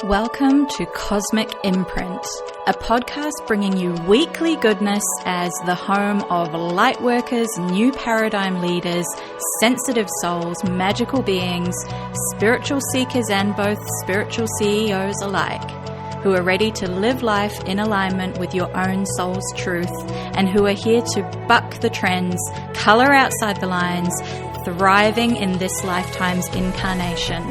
Welcome to Cosmic Imprint, a podcast bringing you weekly goodness as the home of lightworkers, new paradigm leaders, sensitive souls, magical beings, spiritual seekers and both spiritual CEOs alike, who are ready to live life in alignment with your own soul's truth and who are here to buck the trends, color outside the lines, thriving in this lifetime's incarnation.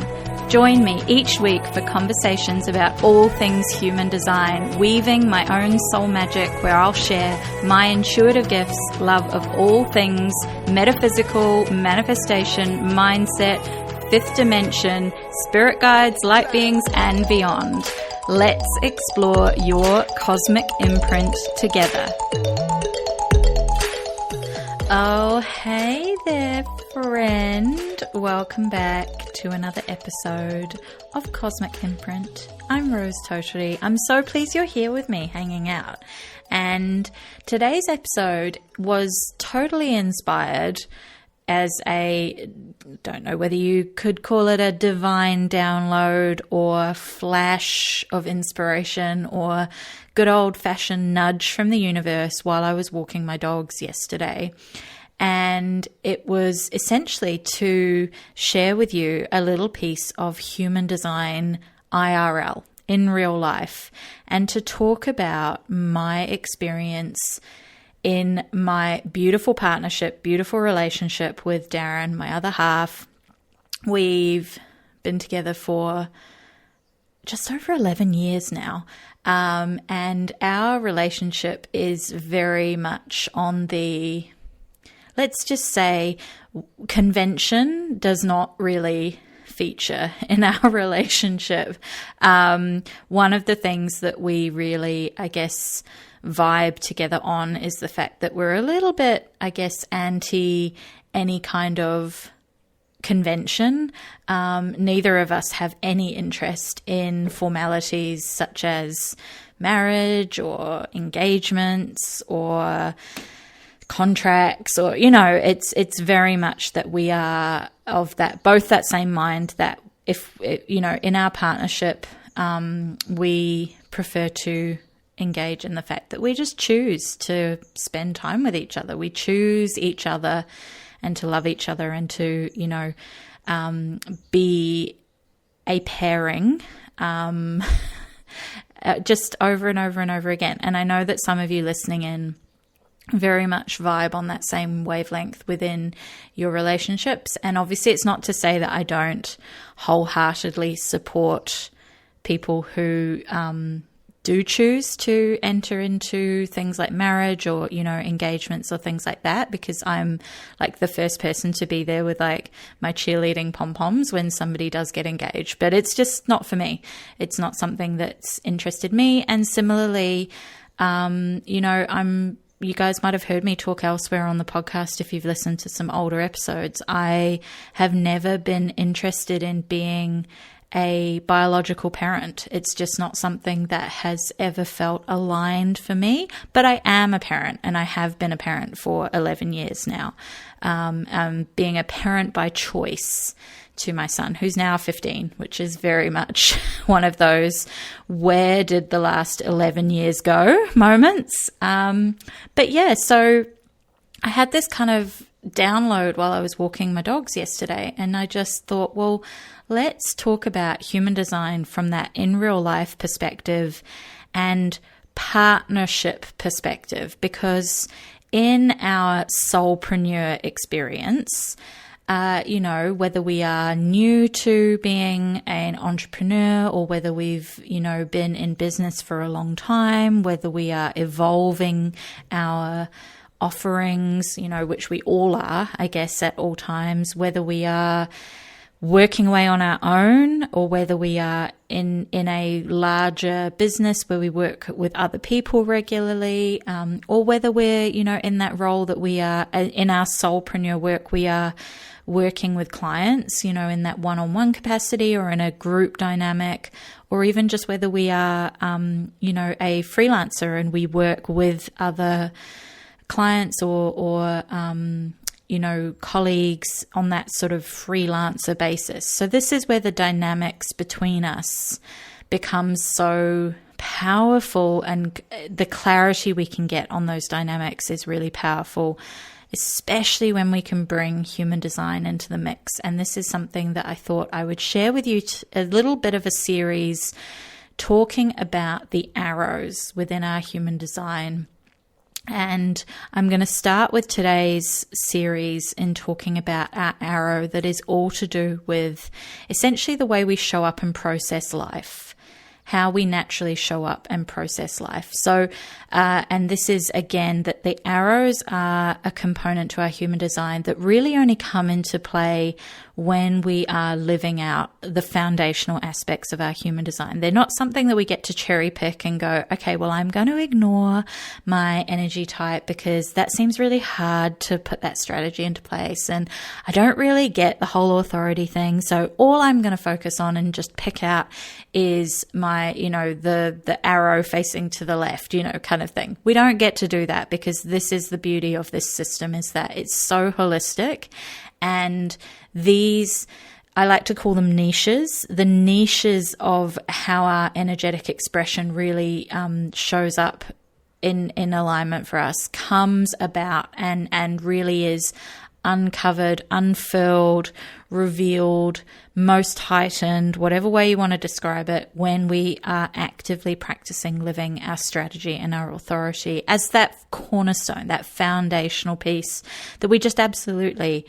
Join me each week for conversations about all things human design, weaving my own soul magic where I'll share my intuitive gifts, love of all things metaphysical, manifestation, mindset, fifth dimension, spirit guides, light beings, and beyond. Let's explore your cosmic imprint together. Oh, hey there, friend. Welcome back to another episode of Cosmic Imprint. I'm Rose Totally. I'm so pleased you're here with me hanging out. And today's episode was totally inspired as don't know whether you could call it a divine download or flash of inspiration or good old-fashioned nudge from the universe while I was walking my dogs yesterday. And it was essentially to share with you a little piece of human design IRL in real life and to talk about my experience in my beautiful partnership, beautiful relationship with Darren, my other half. We've been together for just over 11 years now. And our relationship is very much on the, let's just say, convention does not really feature in our relationship. One of the things that we really, vibe together on is the fact that we're a little bit, anti any kind of convention. Neither of us have any interest in formalities such as marriage or engagements or contracts or, it's very much that we are of that, both that same mind that if, in our partnership, we prefer to engage in the fact that we just choose to spend time with each other. We choose each other and to love each other and to, be a pairing just over and over and over again. And I know that some of you listening in very much vibe on that same wavelength within your relationships. And obviously it's not to say that I don't wholeheartedly support people who do choose to enter into things like marriage or, engagements or things like that, because I'm like the first person to be there with like my cheerleading pom-poms when somebody does get engaged. But it's just not for me. It's not something that's interested me. And similarly, you guys might have heard me talk elsewhere on the podcast if you've listened to some older episodes. I have never been interested in being a biological parent. It's just not something that has ever felt aligned for me, but I am a parent and I have been a parent for 11 years now. Being a parent by choice to my son, who's now 15, which is very much one of those where did the last 11 years go moments. But yeah, so I had this kind of download while I was walking my dogs yesterday, and I just thought, well, let's talk about human design from that in real life perspective and partnership perspective, because in our soulpreneur experience, whether we are new to being an entrepreneur or whether we've, been in business for a long time, whether we are evolving our offerings, which we all are, at all times, whether we are working away on our own or whether we are in a larger business where we work with other people regularly, or whether we're, in that role that we are in our soulpreneur work, we are working with clients, in that one-on-one capacity or in a group dynamic, or even just whether we are, a freelancer and we work with other clients or colleagues on that sort of freelancer basis. So this is where the dynamics between us becomes so powerful, and the clarity we can get on those dynamics is really powerful, especially when we can bring human design into the mix. And this is something that I thought I would share with you, a little bit of a series talking about the arrows within our human design. And I'm going to start with today's series in talking about our arrow that is all to do with essentially the way we show up and process life, how we naturally show up and process life. So, and this is again that the arrows are a component to our human design that really only come into play when we are living out the foundational aspects of our human design. They're not something that we get to cherry pick and go, okay, well, I'm going to ignore my energy type because that seems really hard to put that strategy into place. And I don't really get the whole authority thing. So all I'm going to focus on and just pick out is my, the arrow facing to the left, kind of thing. We don't get to do that because this is the beauty of this system, is that it's so holistic. And these, I like to call them niches, the niches of how our energetic expression really shows up in alignment for us, comes about and really is uncovered, unfurled, revealed, most heightened, whatever way you want to describe it, when we are actively practicing living our strategy and our authority as that cornerstone, that foundational piece that we just absolutely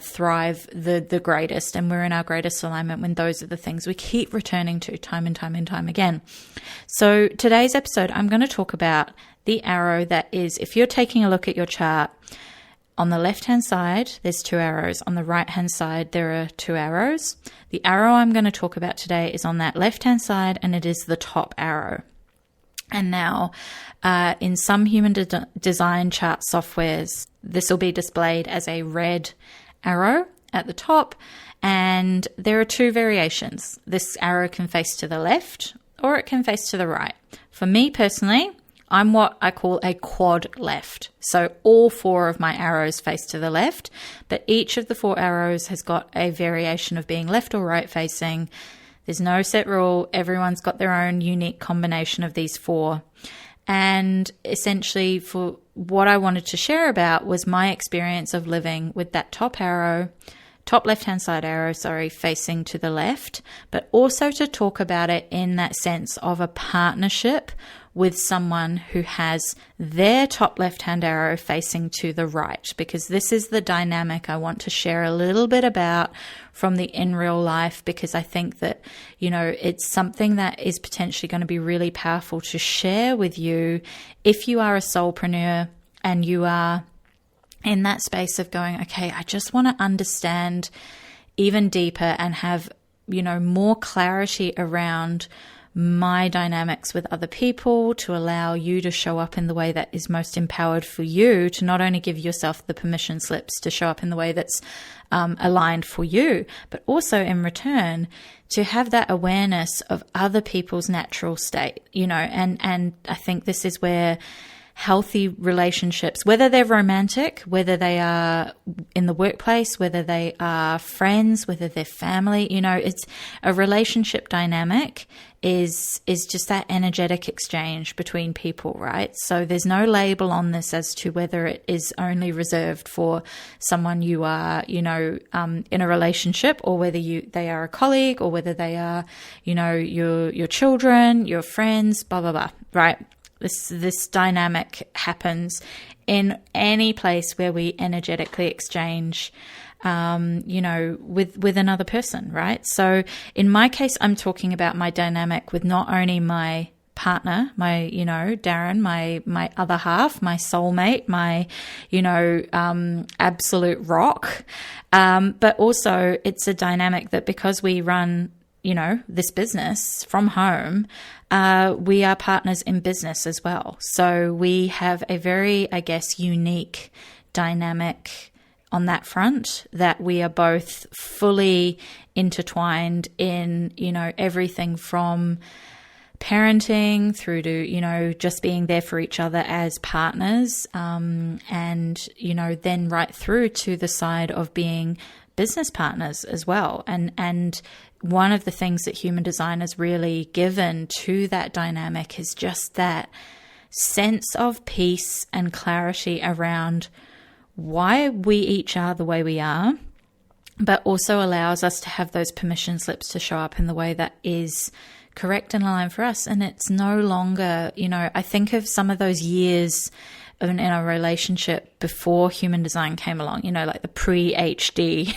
thrive the greatest, and we're in our greatest alignment when those are the things we keep returning to time and time and time again. So today's episode, I'm going to talk about the arrow that is, if you're taking a look at your chart, on the left-hand side, there's 2 arrows. On the right-hand side, there are 2 arrows. The arrow I'm going to talk about today is on that left-hand side, and it is the top arrow. And now, in some human design chart softwares, this will be displayed as a red arrow at the top, and there are 2 variations. This arrow can face to the left or it can face to the right. For me personally, I'm what I call a quad left. So all 4 of my arrows face to the left, but each of the 4 arrows has got a variation of being left or right facing. There's no set rule. Everyone's got their own unique combination of these 4. And essentially, for what I wanted to share about was my experience of living with that top left-hand side arrow, facing to the left, but also to talk about it in that sense of a partnership with someone who has their top left-hand arrow facing to the right, because this is the dynamic I want to share a little bit about from the in real life, because I think that, it's something that is potentially going to be really powerful to share with you if you are a soulpreneur and you are in that space of going, okay, I just want to understand even deeper and have, more clarity around my dynamics with other people, to allow you to show up in the way that is most empowered for you, to not only give yourself the permission slips to show up in the way that's aligned for you, but also in return to have that awareness of other people's natural state, and I think this is where healthy relationships, whether they're romantic, whether they are in the workplace, whether they are friends, whether they're family, it's a relationship dynamic is just that energetic exchange between people, right? So there's no label on this as to whether it is only reserved for someone you are, in a relationship, or whether they are a colleague, or whether they are, your children, your friends, blah, blah, blah, right? This dynamic happens in any place where we energetically exchange, with another person, right? So in my case, I'm talking about my dynamic with not only my partner, my, Darren, my other half, my soulmate, my, absolute rock. But also it's a dynamic that, because we run, this business from home, we are partners in business as well. So we have a very, unique dynamic on that front, that we are both fully intertwined in, everything from parenting through to, just being there for each other as partners, and, then right through to the side of being business partners as well. And one of the things that human design has really given to that dynamic is just that sense of peace and clarity around why we each are the way we are, but also allows us to have those permission slips to show up in the way that is correct and aligned for us. And it's no longer, I think of some of those years in our relationship before human design came along, like the pre-HD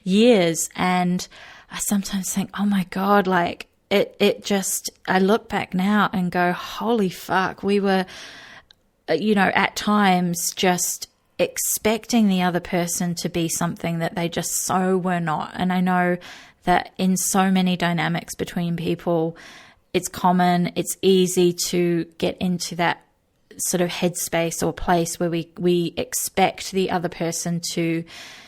years. And I sometimes think, oh my God, like it just, I look back now and go, holy fuck, we were, at times just expecting the other person to be something that they just so were not. And I know that in so many dynamics between people, it's common, it's easy to get into that sort of headspace or place where we expect the other person to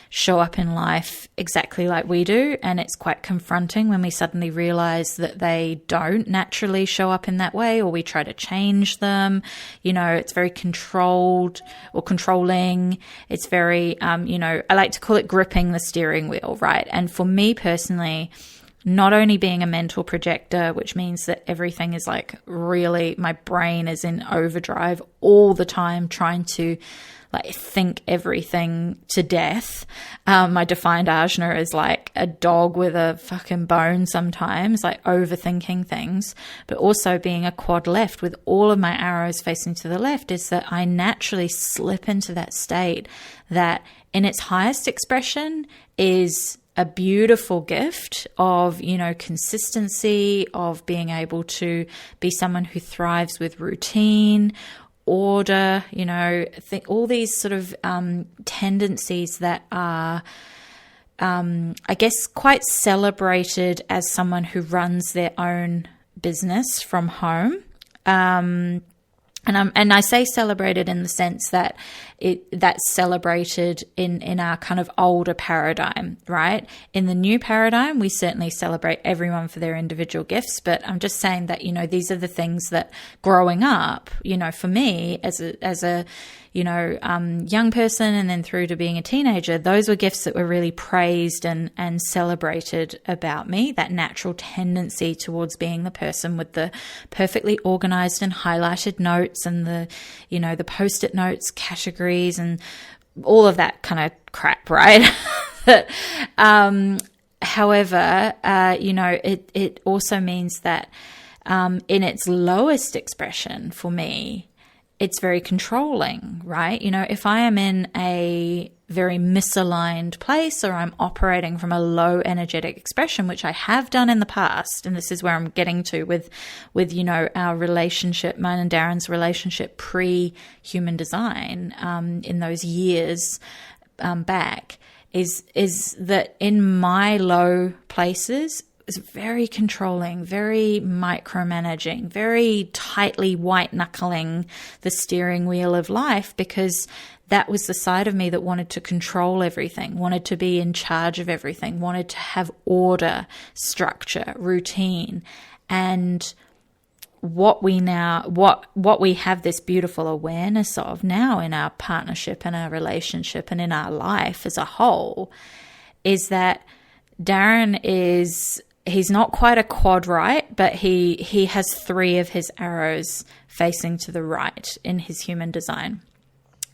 show up in life exactly like we do. And it's quite confronting when we suddenly realize that they don't naturally show up in that way, or we try to change them. It's very controlled or controlling. It's very, I like to call it gripping the steering wheel, right? And for me personally, not only being a mental projector, which means that everything is like really, my brain is in overdrive all the time, trying to like think everything to death. My defined ajna is like a dog with a fucking bone sometimes, like overthinking things. But also being a quad left with all of my arrows facing to the left is that I naturally slip into that state that in its highest expression is a beautiful gift of, consistency, of being able to be someone who thrives with routine, order, all these sort of tendencies that are, I guess, quite celebrated as someone who runs their own business from home. And I say celebrated in the sense that that's celebrated in our kind of older paradigm, right? In the new paradigm, we certainly celebrate everyone for their individual gifts, but I'm just saying that, these are the things that growing up, for me as a young person and then through to being a teenager, those were gifts that were really praised and celebrated about me, that natural tendency towards being the person with the perfectly organized and highlighted notes and the Post-it notes categories and all of that kind of crap, right? However, it also means that in its lowest expression for me, it's very controlling, right? If I am in a very misaligned place or I'm operating from a low energetic expression, which I have done in the past, and this is where I'm getting to with our relationship, mine and Darren's relationship pre-human design, in those years back, is that in my low places, is very controlling, very micromanaging, very tightly white-knuckling the steering wheel of life, because that was the side of me that wanted to control everything, wanted to be in charge of everything, wanted to have order, structure, routine. And what we have this beautiful awareness of now in our partnership and our relationship and in our life as a whole is that Darren he's not quite a quad right, but he has 3 of his arrows facing to the right in his human design.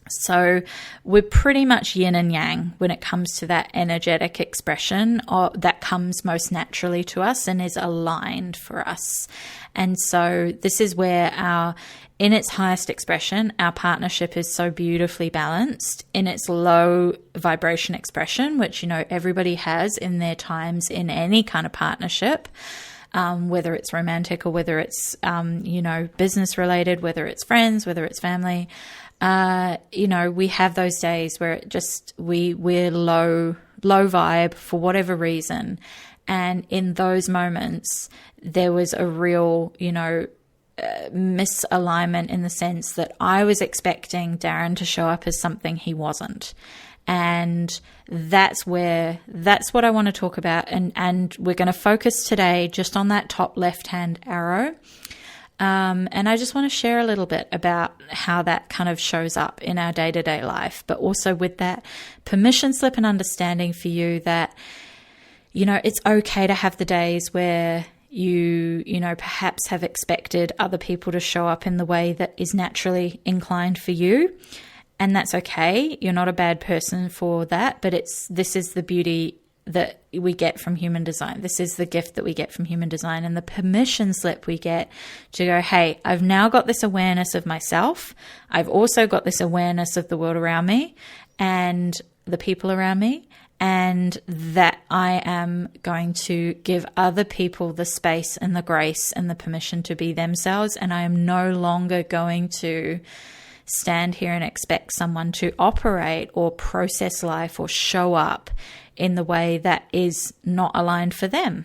So we're pretty much yin and yang when it comes to that energetic expression that comes most naturally to us and is aligned for us. And so this is where in its highest expression, our partnership is so beautifully balanced. In its low vibration expression, which, everybody has in their times in any kind of partnership, whether it's romantic or whether it's, business related, whether it's friends, whether it's family, we have those days where it just, we're low vibe for whatever reason. And in those moments, there was a real, misalignment in the sense that I was expecting Darren to show up as something he wasn't. And that's what I want to talk about. And we're going to focus today just on that top left-hand arrow. And I just want to share a little bit about how that kind of shows up in our day-to-day life, but also with that permission slip and understanding for you that, it's okay to have the days where you perhaps have expected other people to show up in the way that is naturally inclined for you. And that's okay. You're not a bad person for that, but this is the beauty that we get from human design. This is the gift that we get from human design, and the permission slip we get to go, hey, I've now got this awareness of myself. I've also got this awareness of the world around me and the people around me, and that I am going to give other people the space and the grace and the permission to be themselves. And I am no longer going to stand here and expect someone to operate or process life or show up in the way that is not aligned for them.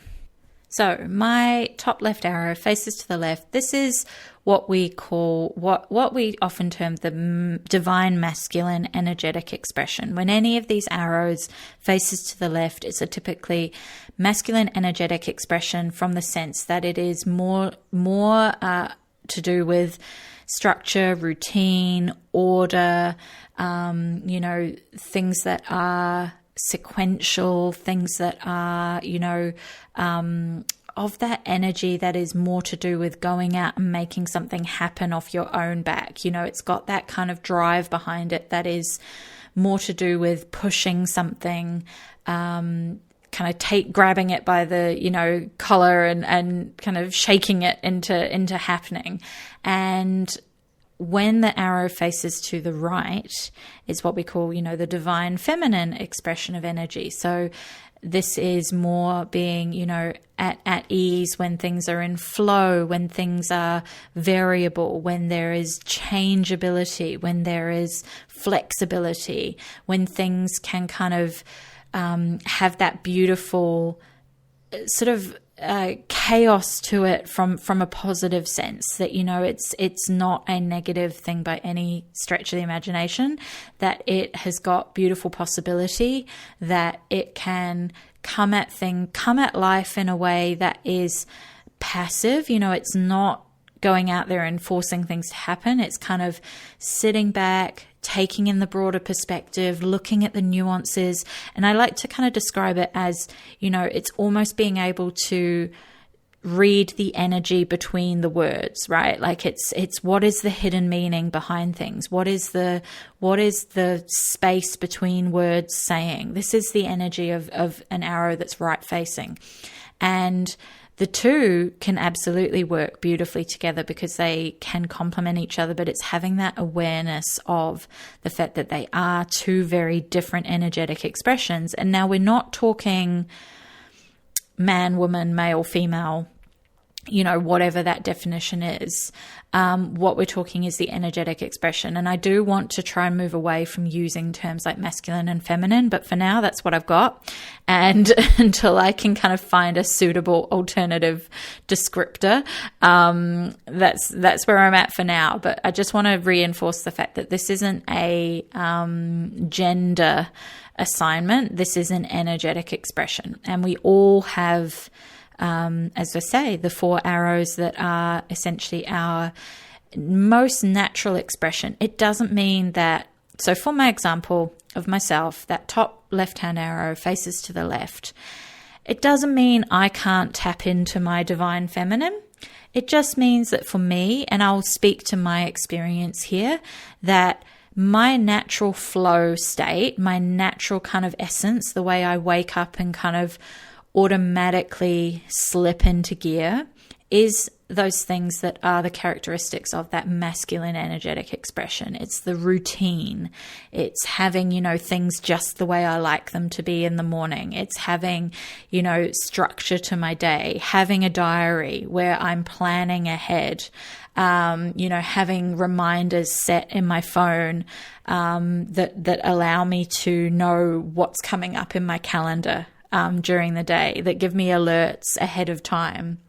So my top left arrow faces to the left. This is what we call, what we often term the divine masculine energetic expression. When any of these arrows faces to the left, it's a typically masculine energetic expression from the sense that it is more to do with structure, routine, order, things that are sequential, things that are, of that energy that is more to do with going out and making something happen off your own back. It's got that kind of drive behind it that is more to do with pushing something, kind of grabbing it by the, collar and kind of shaking it into happening. And when the arrow faces to the right, it's what we call, the divine feminine expression of energy. So this is more being, at ease when things are in flow, when things are variable, when there is changeability, when there is flexibility, when things can kind of have that beautiful sort of chaos to it from a positive sense, that it's not a negative thing by any stretch of the imagination, that it has got beautiful possibility, that it can come at life in a way that is passive. It's not going out there and forcing things to happen. It's kind of sitting back, taking in the broader perspective, looking at the nuances. And I like to kind of describe it as, it's almost being able to read the energy between the words, right? Like it's what is the hidden meaning behind things? What is the space between words saying? This is the energy of an arrow that's right facing. And the two can absolutely work beautifully together because they can complement each other, but it's having that awareness of the fact that they are two very different energetic expressions. And now we're not talking man, woman, male, female, whatever that definition is. What we're talking is the energetic expression. And I do want to try and move away from using terms like masculine and feminine, but for now, that's what I've got. And until I can kind of find a suitable alternative descriptor, that's where I'm at for now. But I just want to reinforce the fact that this isn't a gender assignment. This is an energetic expression. And we all have, as I say, the four arrows that are essentially our most natural expression. It doesn't mean that, so for my example of myself, that top left-hand arrow faces to the left. It doesn't mean I can't tap into my divine feminine. It just means that for me, and I'll speak to my experience here, that my natural flow state, my natural kind of essence, the way I wake up and kind of automatically slip into gear, is those things that are the characteristics of that masculine energetic expression. It's the routine. It's having, things just the way I like them to be in the morning. It's having, structure to my day, having a diary where I'm planning ahead, having reminders set in my phone, that allow me to know what's coming up in my calendar during the day, that give me alerts ahead of time.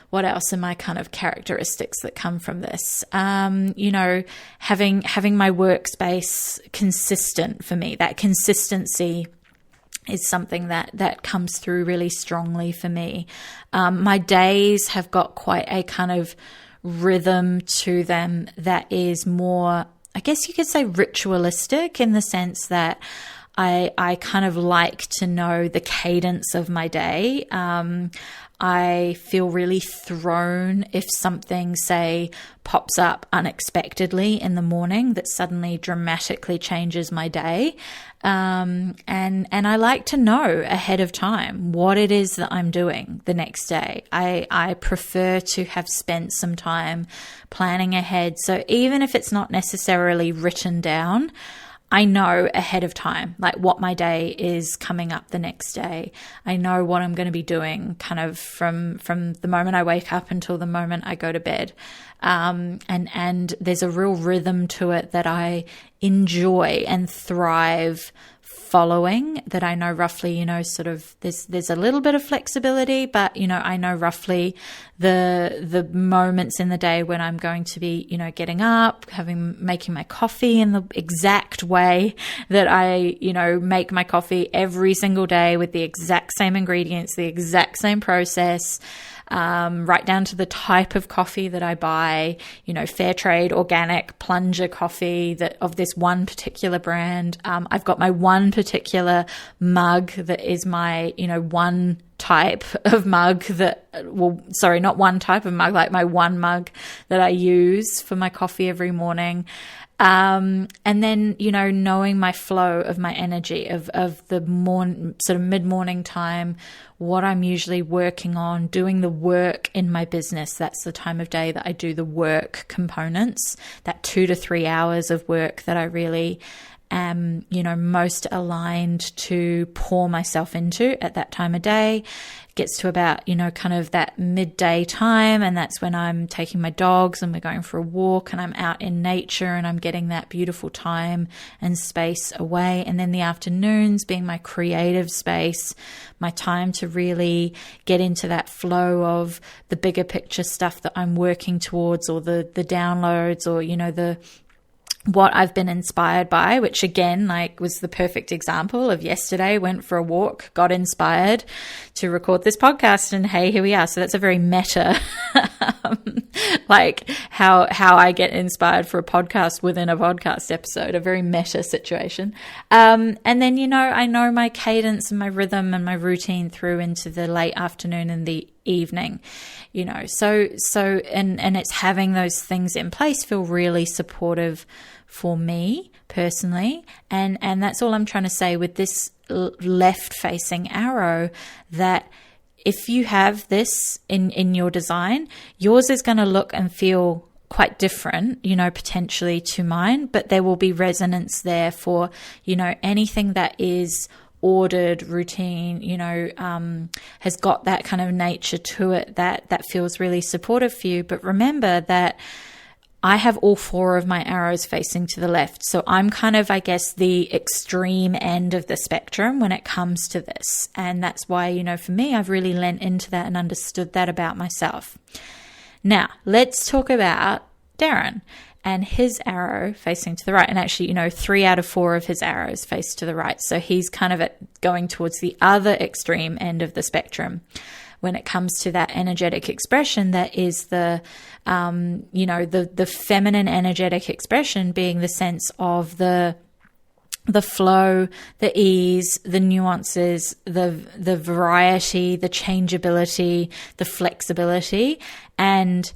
What else are my kind of characteristics that come from this? Having my workspace consistent for me, that consistency is something that comes through really strongly for me. My days have got quite a kind of rhythm to them that is more, I guess you could say, ritualistic, in the sense that I kind of like to know the cadence of my day. I feel really thrown if something, say, pops up unexpectedly in the morning that suddenly dramatically changes my day. And I like to know ahead of time what it is that I'm doing the next day. I prefer to have spent some time planning ahead. So even if it's not necessarily written down, I know ahead of time, like what my day is coming up the next day. I know what I'm going to be doing kind of from the moment I wake up until the moment I go to bed. And there's a real rhythm to it that I enjoy and thrive following, that I know roughly, sort of there's a little bit of flexibility, but, I know roughly the moments in the day when I'm going to be, getting up, making my coffee in the exact way that I, make my coffee every single day with the exact same ingredients, the exact same process. Right down to the type of coffee that I buy, fair trade, organic, plunger coffee of this one particular brand. I've got my one particular mug that is my, one type of mug not one type of mug, like my one mug that I use for my coffee every morning. And then, knowing my flow of my energy of the sort of mid-morning time, what I'm usually working on, doing the work in my business. That's the time of day that I do the work components, that 2 to 3 hours of work that I really am, most aligned to pour myself into at that time of day. Gets to about, kind of that midday time, and that's when I'm taking my dogs and we're going for a walk and I'm out in nature and I'm getting that beautiful time and space away. And then the afternoons being my creative space, my time to really get into that flow of the bigger picture stuff that I'm working towards, or the downloads, or, what I've been inspired by, which again, was the perfect example of yesterday. Went for a walk, got inspired to record this podcast, and hey, here we are. So that's a very meta, how I get inspired for a podcast within a podcast episode, a very meta situation. And then, I know my cadence and my rhythm and my routine through into the late afternoon and the evening, so it's having those things in place feel really supportive for me personally. And that's all I'm trying to say with this left facing arrow, that if you have this in your design, yours is going to look and feel quite different, potentially to mine, but there will be resonance there for, anything that is ordered, routine, has got that kind of nature to it that feels really supportive for you. But remember that I have all 4 of my arrows facing to the left. So I'm kind of, I guess, the extreme end of the spectrum when it comes to this. And that's why, for me, I've really lent into that and understood that about myself. Now, let's talk about Darren and his arrow facing to the right. And actually, 3 out of 4 of his arrows face to the right. So he's kind of going towards the other extreme end of the spectrum when it comes to that energetic expression that is the feminine energetic expression, being the sense of the flow, the ease, the nuances, the variety, the changeability, the flexibility. And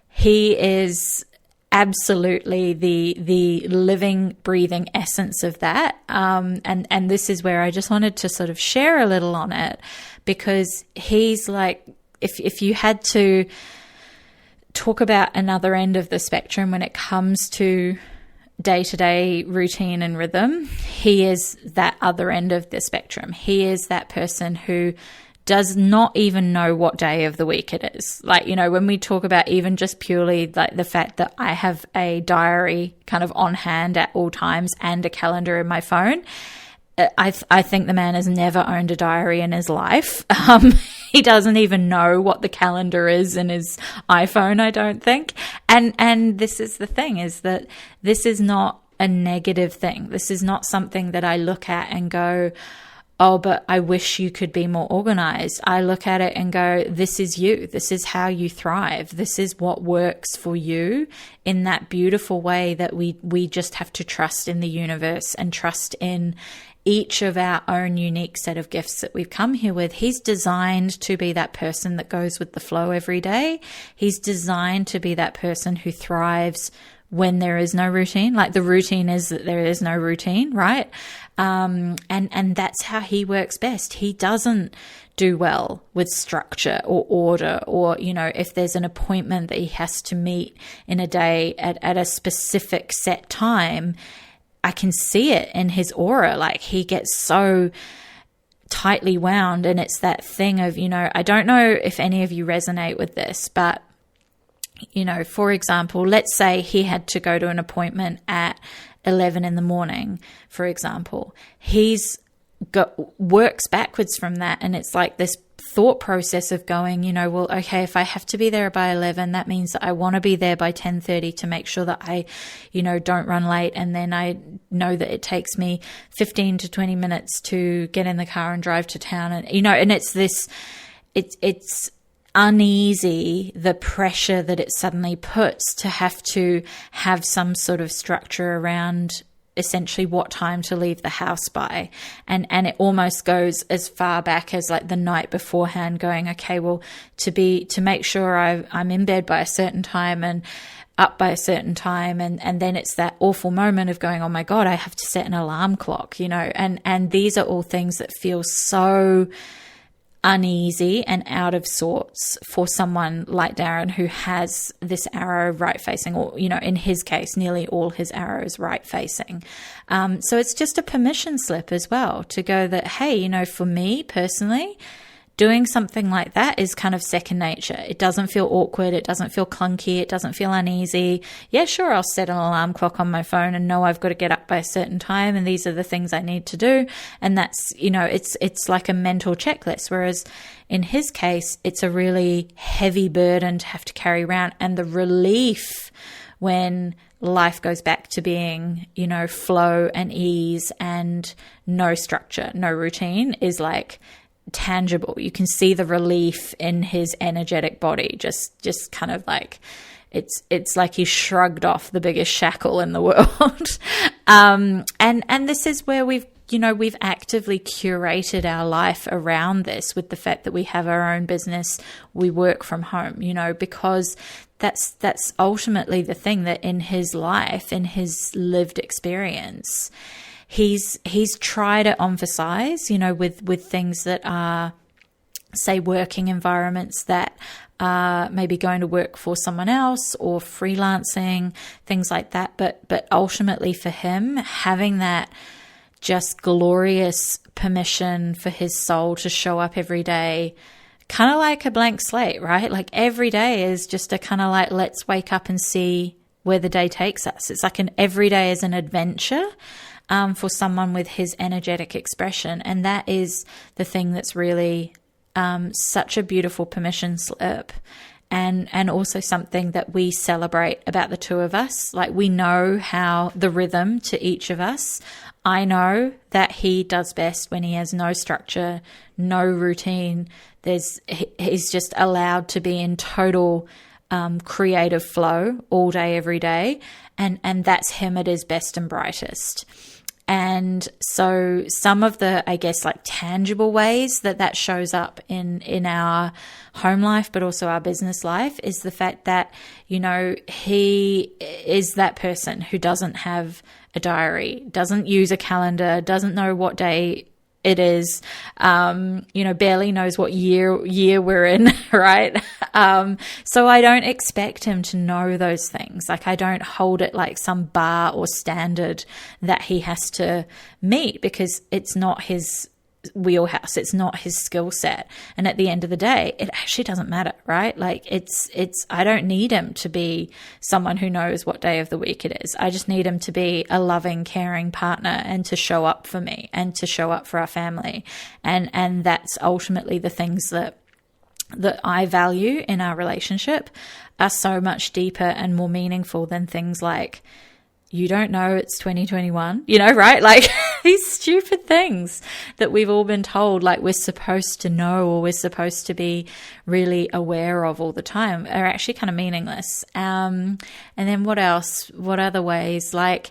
he is absolutely the living, breathing essence of that. And this is where I just wanted to sort of share a little on it, because he's like, if you had to talk about another end of the spectrum when it comes to day-to-day routine and rhythm, he is that other end of the spectrum. He is that person who does not even know what day of the week it is. When we talk about even just purely like the fact that I have a diary kind of on hand at all times and a calendar in my phone, I think the man has never owned a diary in his life. He doesn't even know what the calendar is in his iPhone, I don't think. And this is the thing, is that this is not a negative thing. This is not something that I look at and go, oh, but I wish you could be more organized. I look at it and go, this is you. This is how you thrive. This is what works for you in that beautiful way that we just have to trust in the universe and trust in each of our own unique set of gifts that we've come here with. He's designed to be that person that goes with the flow every day. He's designed to be that person who thrives when there is no routine. Like, the routine is that there is no routine, right? And that's how he works best. He doesn't do well with structure or order, or, if there's an appointment that he has to meet in a day at a specific set time, I can see it in his aura. Like, he gets so tightly wound, and it's that thing of, I don't know if any of you resonate with this, but for example, let's say he had to go to an appointment at 11 in the morning, for example. Works backwards from that. And it's like this thought process of going, well, okay, if I have to be there by 11, that means that I want to be there by 10:30 to make sure that I, don't run late. And then I know that it takes me 15 to 20 minutes to get in the car and drive to town. And, and it's this, it's uneasy, the pressure that it suddenly puts to have some sort of structure around essentially what time to leave the house by. And it almost goes as far back as like the night beforehand, going, okay, well, to make sure I'm in bed by a certain time and up by a certain time. And then it's that awful moment of going, oh my God, I have to set an alarm clock, and these are all things that feel so uneasy and out of sorts for someone like Darren, who has this arrow right facing, or, in his case, nearly all his arrows right facing. So it's just a permission slip as well to go that, hey, for me personally, doing something like that is kind of second nature. It doesn't feel awkward. It doesn't feel clunky. It doesn't feel uneasy. Yeah, sure, I'll set an alarm clock on my phone and know I've got to get up by a certain time, and these are the things I need to do. And that's, it's like a mental checklist. Whereas in his case, it's a really heavy burden to have to carry around. And the relief when life goes back to being, flow and ease and no structure, no routine, is like tangible. You can see the relief in his energetic body, just kind of like it's like he shrugged off the biggest shackle in the world. And this is where we've actively curated our life around this, with the fact that we have our own business, we work from home, because that's ultimately the thing that in his life, in his lived experience, he's tried to emphasize, with things that are, say, working environments that are maybe going to work for someone else or freelancing, things like that. But ultimately for him, having that just glorious permission for his soul to show up every day, kind of like a blank slate, right? Like every day is just a kind of like, let's wake up and see where the day takes us. It's like every day is an adventure. For someone with his energetic expression. And that is the thing that's really such a beautiful permission slip, and also something that we celebrate about the two of us. Like, we know how the rhythm to each of us. I know that he does best when he has no structure, no routine. He's just allowed to be in total creative flow all day, every day. And that's him at his best and brightest. And so some of the, I guess, like tangible ways that shows up in our home life, but also our business life, is the fact that, he is that person who doesn't have a diary, doesn't use a calendar, doesn't know what day it is, barely knows what year we're in, right? So I don't expect him to know those things. Like, I don't hold it like some bar or standard that he has to meet, because it's not his wheelhouse. It's not his skill set. And at the end of the day, it actually doesn't matter, right? Like I don't need him to be someone who knows what day of the week it is. I just need him to be a loving, caring partner, and to show up for me and to show up for our family. And that's ultimately the things that I value in our relationship are so much deeper and more meaningful than things like you don't know it's 2021, right? Like these stupid things that we've all been told, like we're supposed to know or we're supposed to be really aware of all the time, are actually kind of meaningless. And then what else? What other ways? Like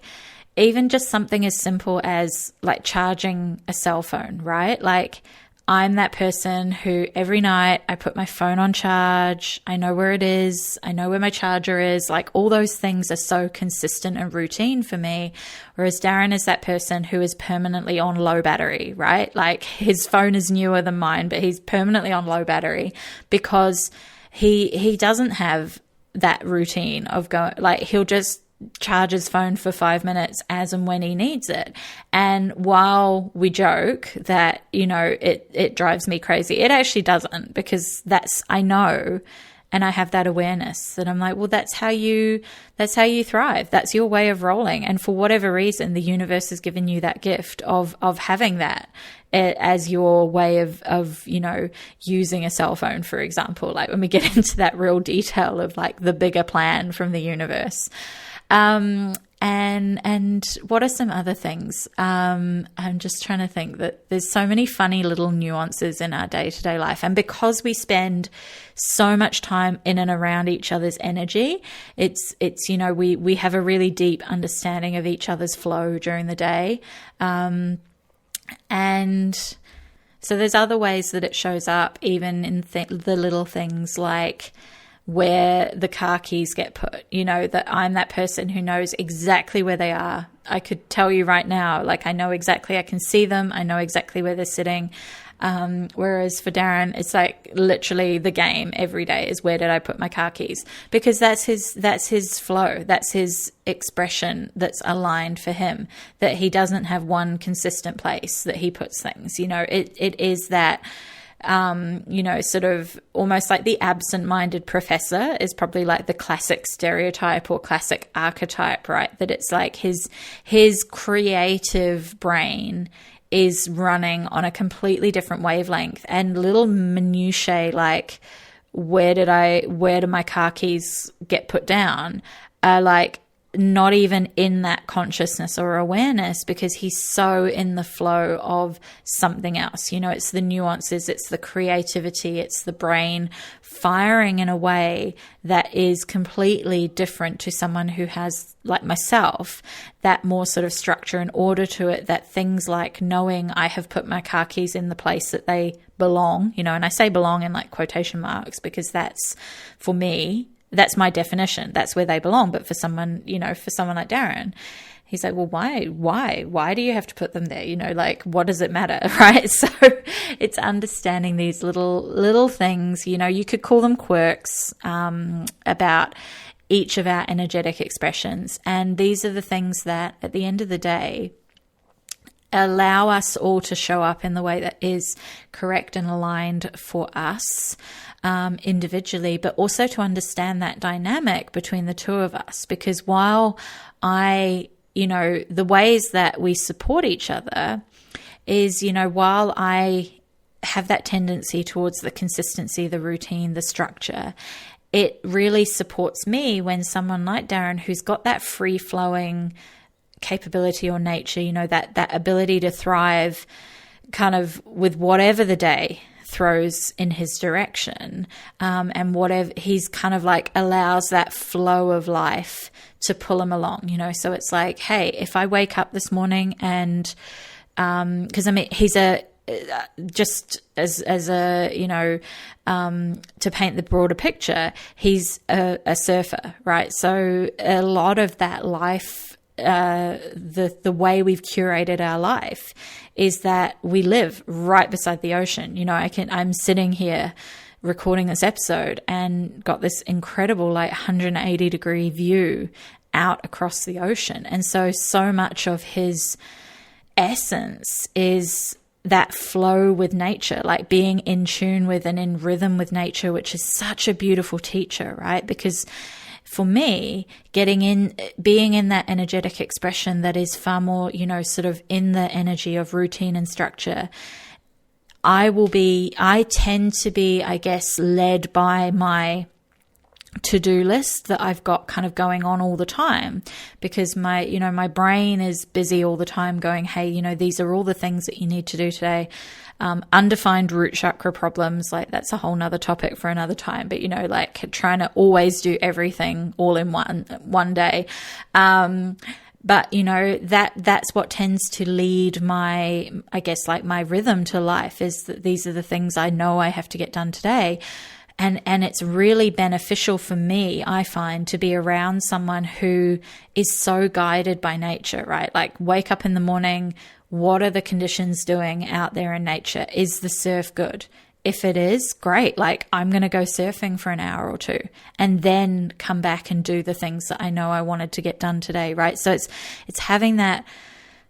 even just something as simple as like charging a cell phone, right? Like I'm that person who every night I put my phone on charge. I know where it is. I know where my charger is. Like all those things are so consistent and routine for me. Whereas Darren is that person who is permanently on low battery, right? Like his phone is newer than mine, but he's permanently on low battery because he doesn't have that routine of going, like he'll just charge his phone for 5 minutes as and when he needs it. And while we joke that, it drives me crazy, it actually doesn't, because I know, and I have that awareness that I'm like, well, that's how you thrive. That's your way of rolling. And for whatever reason, the universe has given you that gift of having that as your way of using a cell phone, for example, like when we get into that real detail of like the bigger plan from the universe. And what are some other things? I'm just trying to think that there's so many funny little nuances in our day-to-day life. And because we spend so much time in and around each other's energy, it's we have a really deep understanding of each other's flow during the day. And so there's other ways that it shows up, even in the little things like where the car keys get put, that I'm that person who knows exactly where they are. I could tell you right now, like I know exactly, I can see them. I know exactly where they're sitting. Whereas for Darren, it's like literally the game every day is where did I put my car keys? Because that's his flow. That's his expression that's aligned for him, that he doesn't have one consistent place that he puts things. It is that, sort of almost like the absent-minded professor is probably like the classic stereotype or classic archetype, right? That it's like his creative brain is running on a completely different wavelength, and little minutiae like where do my car keys get put down are like not even in that consciousness or awareness, because he's so in the flow of something else. It's the nuances, it's the creativity, it's the brain firing in a way that is completely different to someone who has, like myself, that more sort of structure and order to it, that things like knowing I have put my car keys in the place that they belong, and I say belong in like quotation marks, because that's, for me, that's my definition. That's where they belong. But for someone, for someone like Darren, he's like, well, why do you have to put them there? Like, what does it matter? Right. So it's understanding these little things, you could call them quirks, about each of our energetic expressions. And these are the things that at the end of the day allow us all to show up in the way that is correct and aligned for us, individually, but also to understand that dynamic between the two of us. Because while the ways that we support each other is, while I have that tendency towards the consistency, the routine, the structure, it really supports me when someone like Darren, who's got that free flowing capability or nature, that ability to thrive kind of with whatever the day throws in his direction, and whatever he's kind of like allows that flow of life to pull him along, so it's like, hey, if I wake up this morning and because he's just as a to paint the broader picture, he's a surfer, right? So a lot of that life, the way we've curated our life is that we live right beside the ocean. I'm sitting here recording this episode and got this incredible 180 degree view out across the ocean. And so much of his essence is that flow with nature, like being in tune with and in rhythm with nature, which is such a beautiful teacher, right? Because for me, being in that energetic expression that is far more, sort of in the energy of routine and structure, I tend to be, I guess, led by my to-do list that I've got kind of going on all the time, because my brain is busy all the time going, hey, these are all the things that you need to do today. Undefined root chakra problems, like that's a whole nother topic for another time, but like trying to always do everything all in one day. But that's what tends to lead my, I guess, like my rhythm to life, is that these are the things I know I have to get done today. And it's really beneficial for me, I find, to be around someone who is so guided by nature, right? Like, wake up in the morning, what are the conditions doing out there in nature? Is the surf good? If it is, great. Like, I'm going to go surfing for an hour or two and then come back and do the things that I know I wanted to get done today, right? So it's having that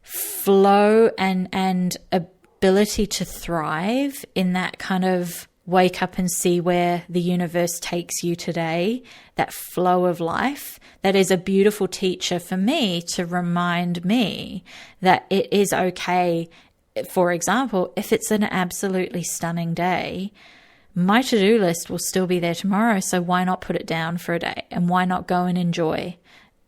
flow and ability to thrive in that kind of wake up and see where the universe takes you today, that flow of life. That is a beautiful teacher for me, to remind me that it is okay. For example, if it's an absolutely stunning day, my to-do list will still be there tomorrow. So why not put it down for a day? And why not go and enjoy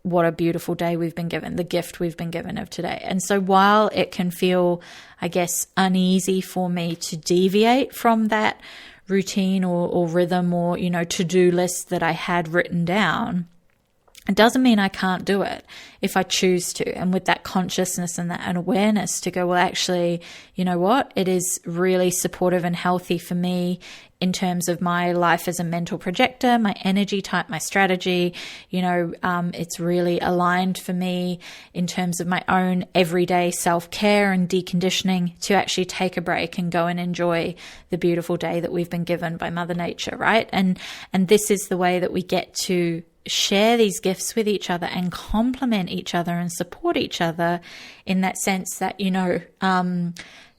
what a beautiful day we've been given, the gift we've been given of today? And so while it can feel, I guess, uneasy for me to deviate from that routine or rhythm or, to-do list that I had written down, it doesn't mean I can't do it if I choose to. And with that consciousness and that awareness to go, well, actually, you know what? It is really supportive and healthy for me in terms of my life as a mental projector, my energy type, my strategy. It's really aligned for me in terms of my own everyday self-care and deconditioning to actually take a break and go and enjoy the beautiful day that we've been given by Mother Nature, right? And this is the way that we get to share these gifts with each other and complement each other and support each other, in that sense that,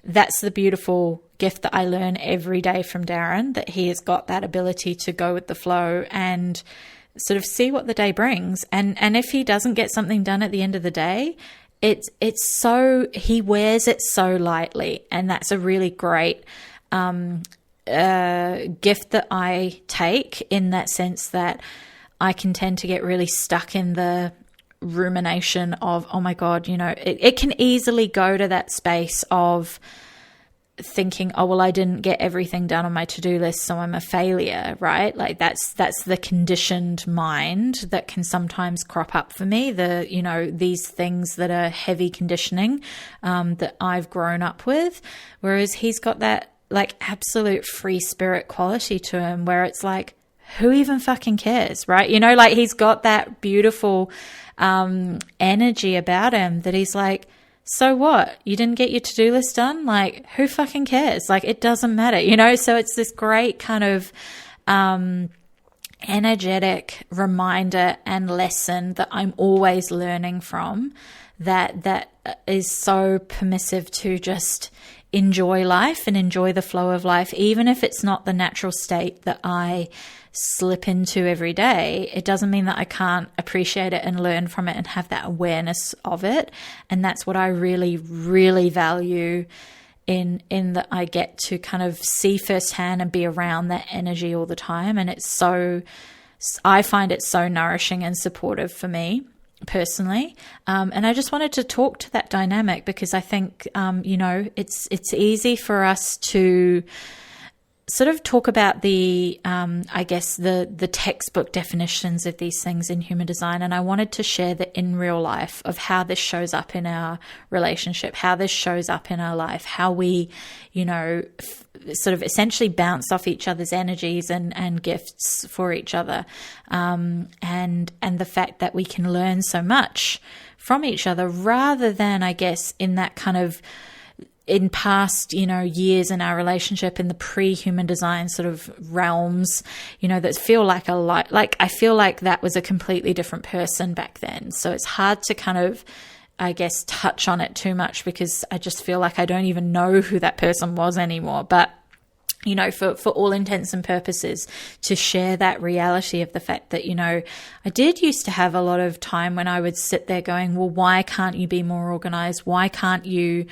that's the beautiful gift that I learn every day from Darren, that he has got that ability to go with the flow and sort of see what the day brings. And if he doesn't get something done at the end of the day, it's so, he wears it so lightly. And that's a really great gift that I take, in that sense that I can tend to get really stuck in the rumination of, oh my God, it can easily go to that space of thinking, oh, well, I didn't get everything done on my to-do list, so I'm a failure, right? Like that's the conditioned mind that can sometimes crop up for me, these things that are heavy conditioning that I've grown up with. Whereas he's got that like absolute free spirit quality to him, where it's like, who even fucking cares, right? Like he's got that beautiful energy about him that he's like, so what? You didn't get your to-do list done? Like, who fucking cares? Like, it doesn't matter, So it's this great kind of energetic reminder and lesson that I'm always learning from, that is so permissive to just enjoy life and enjoy the flow of life, even if it's not the natural state that I slip into every day. It doesn't mean that I can't appreciate it and learn from it and have that awareness of it. And that's what I really, really value in that I get to kind of see firsthand and be around that energy all the time. And I find it so nourishing and supportive for me personally. And I just wanted to talk to that dynamic, because I think, it's easy for us to sort of talk about the textbook definitions of these things in human design. And I wanted to share the in real life of how this shows up in our relationship, how this shows up in our life, how we, sort of essentially bounce off each other's energies and gifts for each other. And the fact that we can learn so much from each other, rather than, I guess, in that kind of, in past, years in our relationship, in the pre-human design sort of realms, that feel like a lot, like I feel like that was a completely different person back then. So it's hard to kind of, I guess, touch on it too much, because I just feel like I don't even know who that person was anymore. But for all intents and purposes, to share that reality of the fact that, I did used to have a lot of time when I would sit there going, well, why can't you be more organized? Why can't you,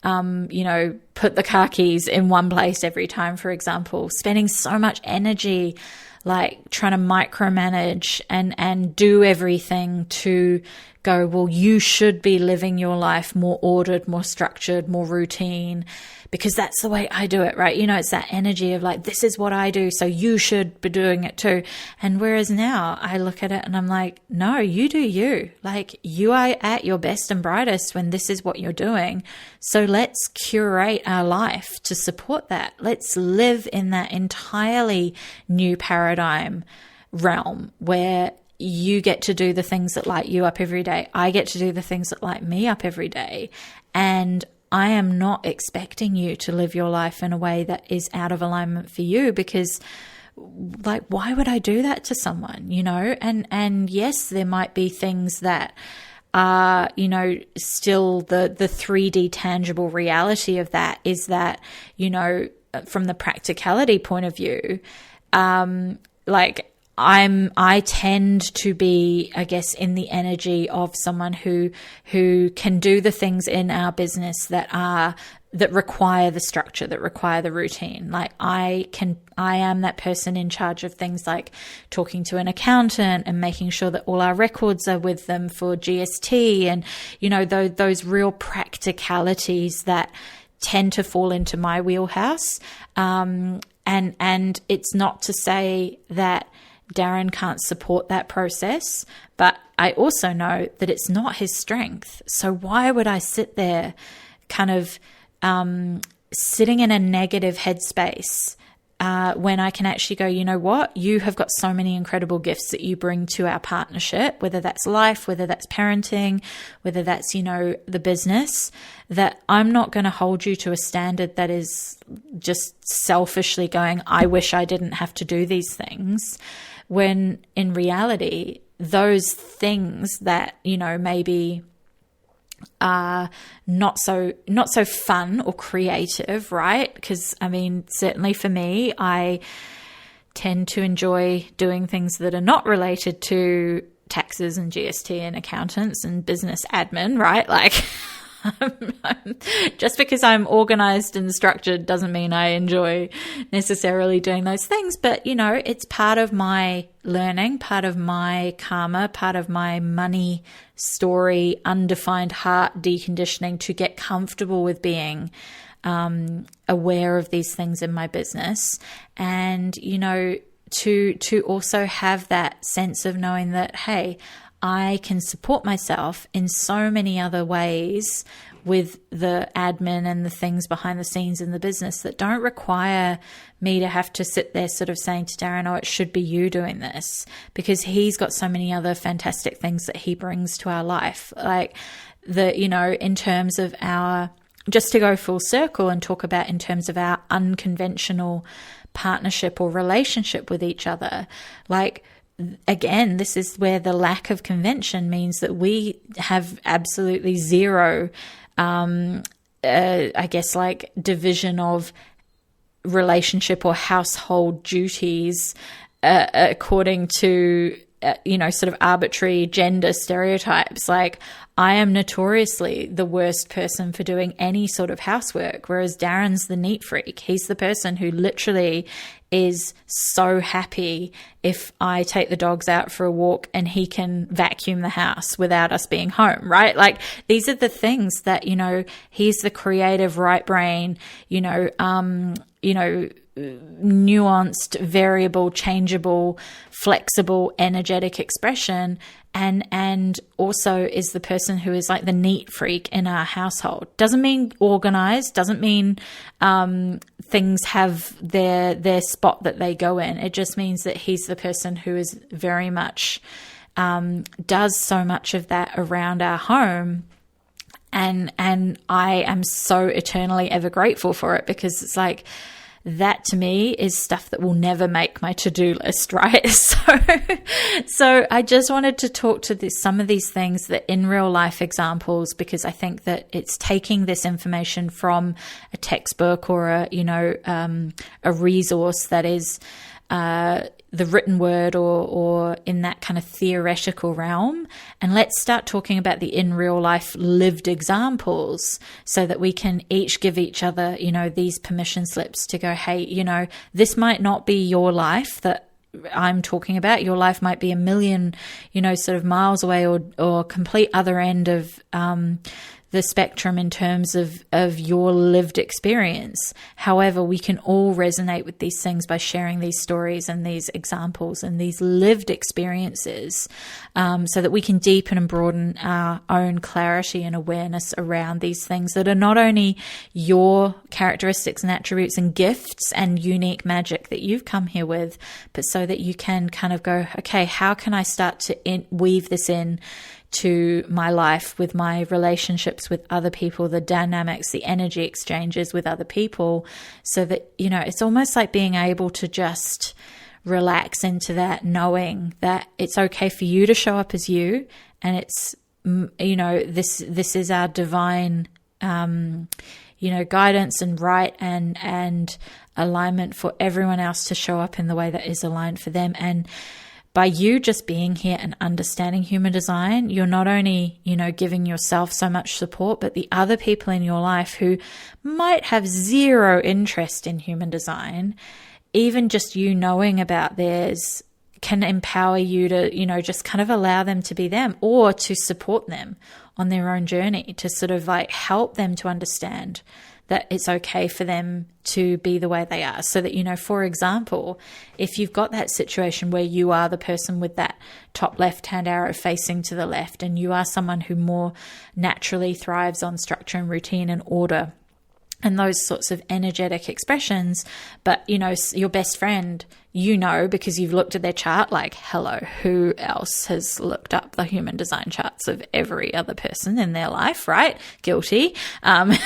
put the car keys in one place every time, for example, spending so much energy like trying to micromanage and do everything to go, well, you should be living your life more ordered, more structured, more routine, because that's the way I do it, right? You know, it's that energy of like, this is what I do, so you should be doing it too. And whereas now I look at it and I'm like, no, you do you. Like, you are at your best and brightest when this is what you're doing. So let's curate our life to support that. Let's live in that entirely new paradigm realm where you get to do the things that light you up every day. I get to do the things that light me up every day. And I am not expecting you to live your life in a way that is out of alignment for you, because like, why would I do that to someone, you know? And yes, there might be things that are, you know, still the 3D tangible reality of that is that, you know, from the practicality point of view, like, I tend to be, I guess, in the energy of someone who can do the things in our business that require the structure, that require the routine. Like I am that person in charge of things like talking to an accountant and making sure that all our records are with them for GST, and, you know, those real practicalities that tend to fall into my wheelhouse. And it's not to say that Darren can't support that process, but I also know that it's not his strength. So why would I sit there kind of sitting in a negative headspace when I can actually go, you know what, you have got so many incredible gifts that you bring to our partnership, whether that's life, whether that's parenting, whether that's, you know, the business, that I'm not going to hold you to a standard that is just selfishly going, I wish I didn't have to do these things. When in reality, those things that, you know, maybe are not so fun or creative, right? Because, I mean, certainly for me, I tend to enjoy doing things that are not related to taxes and GST and accountants and business admin, right? Like, just because I'm organized and structured doesn't mean I enjoy necessarily doing those things. But, you know, it's part of my learning, part of my karma, part of my money story, undefined heart deconditioning to get comfortable with being aware of these things in my business. And, you know, to also have that sense of knowing that, hey, I can support myself in so many other ways with the admin and the things behind the scenes in the business that don't require me to have to sit there sort of saying to Darren, oh, it should be you doing this, because he's got so many other fantastic things that he brings to our life. Like you know, in terms of our, just to go full circle and talk about in terms of our unconventional partnership or relationship with each other, like, again, this is where the lack of convention means that we have absolutely zero, I guess, like division of relationship or household duties according to, you know, sort of arbitrary gender stereotypes. Like, I am notoriously the worst person for doing any sort of housework, whereas Darren's the neat freak. He's the person who literally is so happy if I take the dogs out for a walk and he can vacuum the house without us being home, right? Like, these are the things that, you know, he's the creative right brain, nuanced, variable, changeable, flexible, energetic expression, and also is the person who is like the neat freak in our household. Doesn't mean organized, doesn't mean things have their spot that they go in. It just means that he's the person who is very much does so much of that around our home. And I am so eternally ever grateful for it, because it's like, that to me is stuff that will never make my to-do list, right? So I just wanted to talk to some of these things that in real life examples, because I think that it's taking this information from a textbook or a resource that is the written word or in that kind of theoretical realm. And let's start talking about the in real life lived examples so that we can each give each other, you know, these permission slips to go, hey, you know, this might not be your life that I'm talking about. Your life might be a million, sort of miles away or complete other end of the spectrum in terms of your lived experience. However, we can all resonate with these things by sharing these stories and these examples and these lived experiences, so that we can deepen and broaden our own clarity and awareness around these things that are not only your characteristics and attributes and gifts and unique magic that you've come here with, but so that you can kind of go, okay, how can I start to weave this in to my life, with my relationships with other people, the dynamics, the energy exchanges with other people, so that, it's almost like being able to just relax into that, knowing that it's okay for you to show up as you. And it's, this is our divine, guidance and right and alignment for everyone else to show up in the way that is aligned for them. And by you just being here and understanding human design, you're not only, giving yourself so much support, but the other people in your life who might have zero interest in human design, even just you knowing about theirs can empower you to, just kind of allow them to be them, or to support them on their own journey, to sort of like help them to understand that it's okay for them to be the way they are. So that, for example, if you've got that situation where you are the person with that top left-hand arrow facing to the left, and you are someone who more naturally thrives on structure and routine and order and those sorts of energetic expressions, but, your best friend, because you've looked at their chart, like, hello, who else has looked up the human design charts of every other person in their life, right? Guilty. And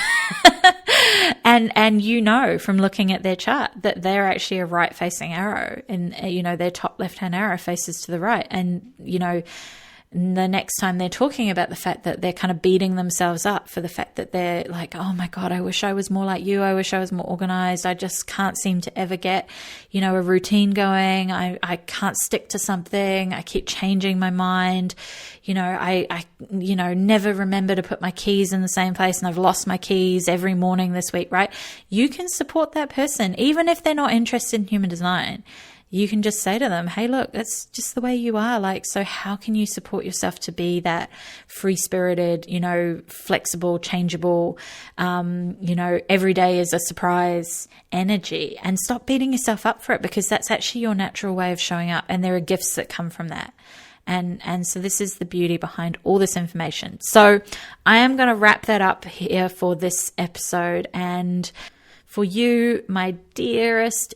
from looking at their chart that they're actually a right facing arrow, and, their top left-hand arrow faces to the right. And, the next time they're talking about the fact that they're kind of beating themselves up for the fact that they're like, oh my God, I wish I was more like you. I wish I was more organized. I just can't seem to ever get, a routine going. I can't stick to something. I keep changing my mind. I never remember to put my keys in the same place, and I've lost my keys every morning this week, right? You can support that person, even if they're not interested in human design. You can just say to them, hey, look, that's just the way you are. Like, so how can you support yourself to be that free-spirited, flexible, changeable, every day is a surprise energy, and stop beating yourself up for it, because that's actually your natural way of showing up. And there are gifts that come from that. And so this is the beauty behind all this information. So I am going to wrap that up here for this episode. And for you, my dearest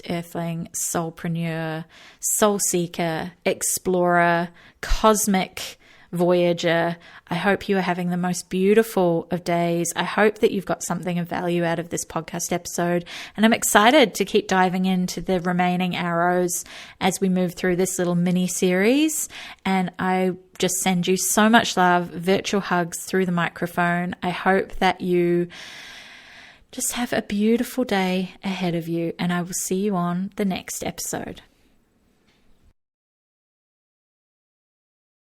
earthling, soulpreneur, soul seeker, explorer, cosmic voyager, I hope you are having the most beautiful of days. I hope that you've got something of value out of this podcast episode. And I'm excited to keep diving into the remaining arrows as we move through this little mini series. And I just send you so much love, virtual hugs through the microphone. I hope that you just have a beautiful day ahead of you, and I will see you on the next episode.